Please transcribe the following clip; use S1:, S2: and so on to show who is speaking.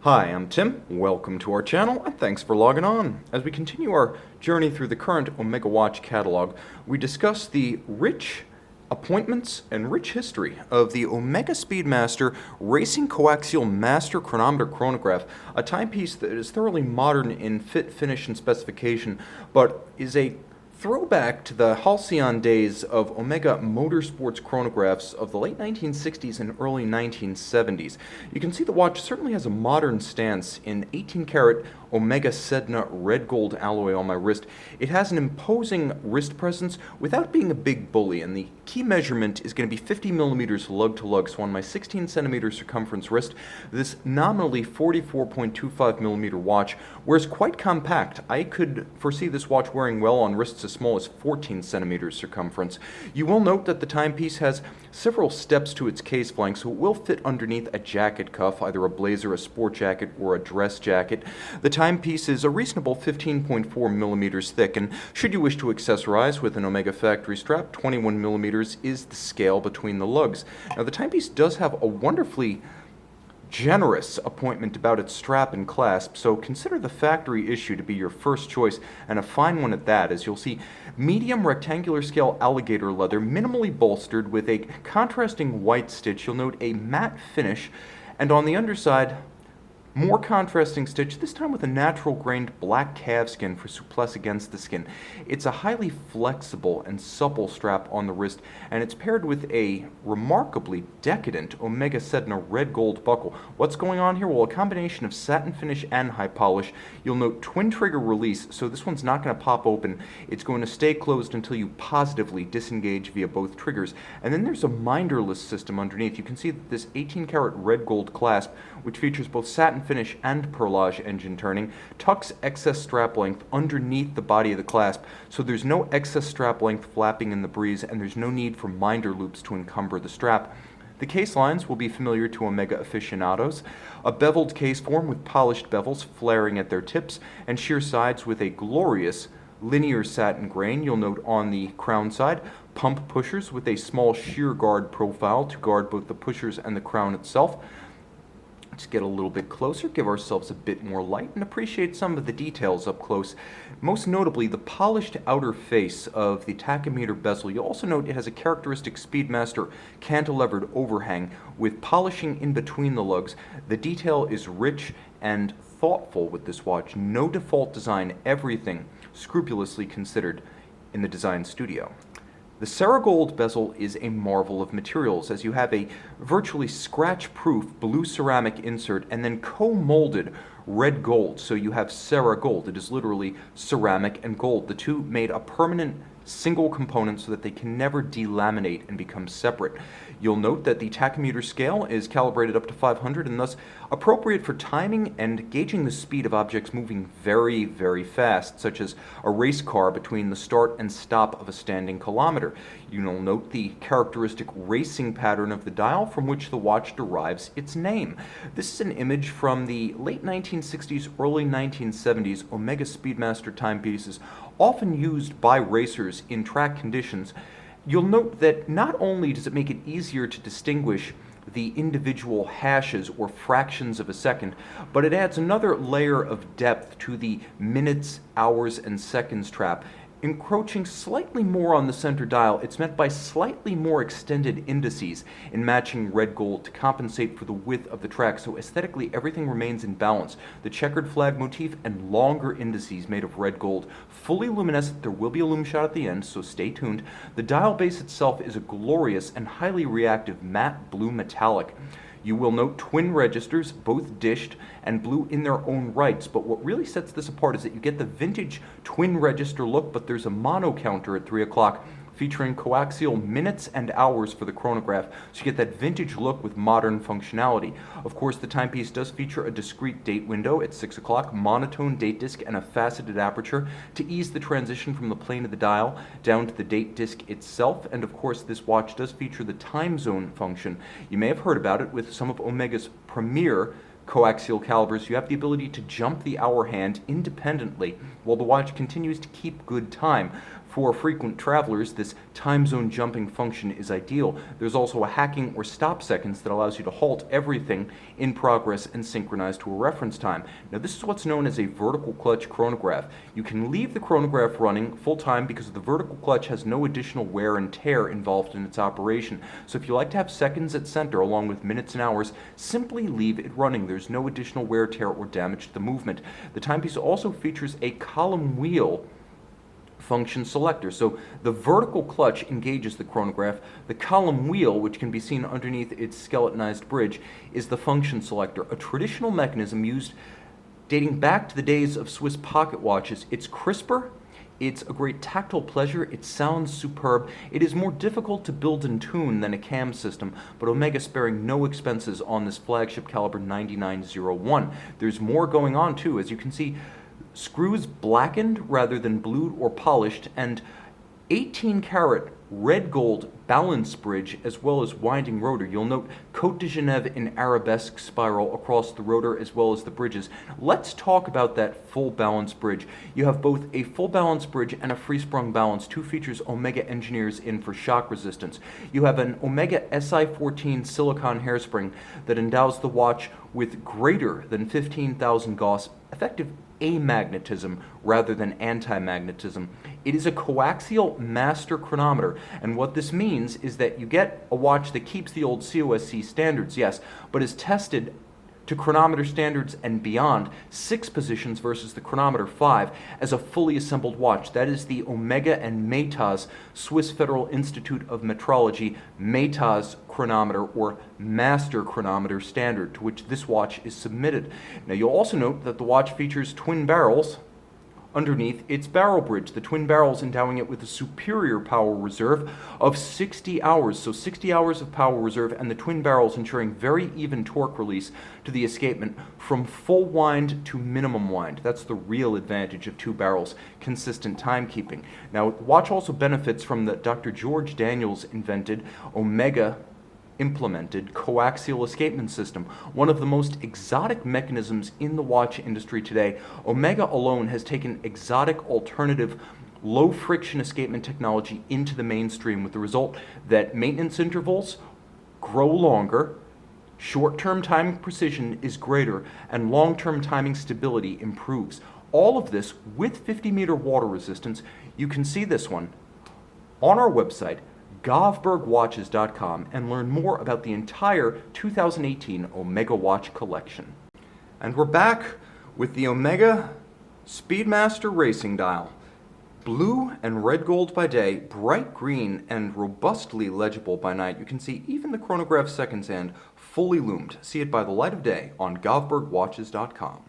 S1: Hi, I'm Tim. Welcome to our channel, and thanks for logging on. As we continue our journey through the current Omega Watch catalog, we discuss the rich appointments and rich history of the Omega Speedmaster Racing Co-axial Master Chronometer Chronograph, a timepiece that is thoroughly modern in fit, finish, and specification, but is a throwback to the halcyon days of Omega Motorsports chronographs of the late 1960s and early 1970s. You can see the watch certainly has a modern stance in 18-karat Omega Sedna red gold alloy on my wrist. It has an imposing wrist presence without being a big bully, and the key measurement is going to be 50 millimeters lug-to-lug, so on my 16 centimeter circumference wrist, this nominally 44.25 millimeter watch wears quite compact. I could foresee this watch wearing well on wrists as small as 14 centimeters circumference. You will note that the timepiece has several steps to its case flank, so it will fit underneath a jacket cuff, either a blazer, a sport jacket, or a dress jacket. The timepiece is a reasonable 15.4 millimeters thick, and should you wish to accessorize with an Omega factory strap, 21 millimeters is the scale between the lugs. Now, the timepiece does have a wonderfully generous appointment about its strap and clasp, so consider the factory issue to be your first choice, and a fine one at that, as you'll see medium rectangular scale alligator leather, minimally bolstered with a contrasting white stitch. You'll note a matte finish, and on the underside, more contrasting stitch, this time with a natural grained black calfskin for souplesse against the skin. It's a highly flexible and supple strap on the wrist, and it's paired with a remarkably decadent Omega Sedna red gold buckle. What's going on here? Well, a combination of satin finish and high polish. You'll note twin trigger release, so this one's not going to pop open. It's going to stay closed until you positively disengage via both triggers. And then there's a minderless system underneath. You can see that this 18-karat red gold clasp, which features both satin finish and perlage engine turning, tucks excess strap length underneath the body of the clasp, so there's no excess strap length flapping in the breeze, and there's no need for minder loops to encumber the strap. The case lines will be familiar to Omega aficionados, a beveled case form with polished bevels flaring at their tips, and sheer sides with a glorious linear satin grain. You'll note on the crown side, pump pushers with a small sheer guard profile to guard both the pushers and the crown itself. Let's get a little bit closer, give ourselves a bit more light, and appreciate some of the details up close. Most notably, the polished outer face of the tachymeter bezel. You'll also note it has a characteristic Speedmaster cantilevered overhang with polishing in between the lugs. The detail is rich and thoughtful with this watch. No default design, everything scrupulously considered in the design studio. The Ceragold bezel is a marvel of materials, as you have a virtually scratch-proof blue ceramic insert and then co-molded red gold. So you have Ceragold. It is literally ceramic and gold. The two made a permanent single component so that they can never delaminate and become separate. You'll note that the tachymeter scale is calibrated up to 500 and thus appropriate for timing and gauging the speed of objects moving very, very fast, such as a race car between the start and stop of a standing kilometer. You'll note the characteristic racing pattern of the dial from which the watch derives its name. This is an image from the late 1960s, early 1970s Omega Speedmaster timepieces, often used by racers in track conditions. You'll note that not only does it make it easier to distinguish the individual hashes or fractions of a second, but it adds another layer of depth to the minutes, hours, and seconds trap. Encroaching slightly more on the center dial, it's met by slightly more extended indices in matching red gold to compensate for the width of the track, so aesthetically everything remains in balance. The checkered flag motif and longer indices made of red gold, fully luminescent. There will be a lume shot at the end, so stay tuned. The dial base itself is a glorious and highly reactive matte blue metallic. You will note twin registers, both dished and blue in their own rights, but what really sets this apart is that you get the vintage twin register look, but there's a mono counter at 3 o'clock featuring coaxial minutes and hours for the chronograph, so you get that vintage look with modern functionality. Of course, the timepiece does feature a discrete date window at 6 o'clock, monotone date disc, and a faceted aperture to ease the transition from the plane of the dial down to the date disc itself. And of course, this watch does feature the time zone function. You may have heard about it with some of Omega's premier coaxial calibers. You have the ability to jump the hour hand independently while the watch continues to keep good time. For frequent travelers, this time zone jumping function is ideal. There's also a hacking or stop seconds that allows you to halt everything in progress and synchronize to a reference time. Now, this is what's known as a vertical clutch chronograph. You can leave the chronograph running full time because the vertical clutch has no additional wear and tear involved in its operation. So if you like to have seconds at center along with minutes and hours, simply leave it running. There's no additional wear, tear, or damage to the movement. The timepiece also features a column wheel function selector. So the vertical clutch engages the chronograph. The column wheel, which can be seen underneath its skeletonized bridge, is the function selector, a traditional mechanism used dating back to the days of Swiss pocket watches. It's crisper, it's a great tactile pleasure, it sounds superb. It is more difficult to build and tune than a cam system, but Omega sparing no expenses on this flagship caliber 9901. There's more going on too. As you can see, screws blackened rather than blued or polished, and 18-karat red gold balance bridge as well as winding rotor. You'll note Côte de Genève in arabesque spiral across the rotor as well as the bridges. Let's talk about that full balance bridge. You have both a full balance bridge and a free-sprung balance, two features Omega engineers in for shock resistance. You have an Omega SI14 silicon hairspring that endows the watch with greater than 15,000 Gauss effective amagnetism rather than anti-magnetism. It is a coaxial master chronometer, and what this means is that you get a watch that keeps the old COSC standards, yes, but is tested to chronometer standards and beyond, 6 positions versus the chronometer 5, as a fully assembled watch. That is the Omega and Maytas Swiss Federal Institute of Metrology Maytas chronometer or master chronometer standard, to which this watch is submitted. Now, you'll also note that the watch features twin barrels underneath its barrel bridge, the twin barrels endowing it with a superior power reserve of 60 hours. So 60 hours of power reserve, and the twin barrels ensuring very even torque release to the escapement from full wind to minimum wind. That's the real advantage of 2 barrels, consistent timekeeping. Now, the watch also benefits from the Dr. George Daniels invented Omega implemented coaxial escapement system, one of the most exotic mechanisms in the watch industry today. Omega alone has taken exotic alternative low friction escapement technology into the mainstream, with the result that maintenance intervals grow longer, short-term timing precision is greater, and long-term timing stability improves. All of this with 50-meter water resistance. You can see this one on our website, govbergwatches.com, and learn more about the entire 2018 Omega Watch collection. And we're back with the Omega Speedmaster Racing Dial. Blue and red gold by day, bright green and robustly legible by night. You can see even the chronograph seconds hand fully loomed. See it by the light of day on govbergwatches.com.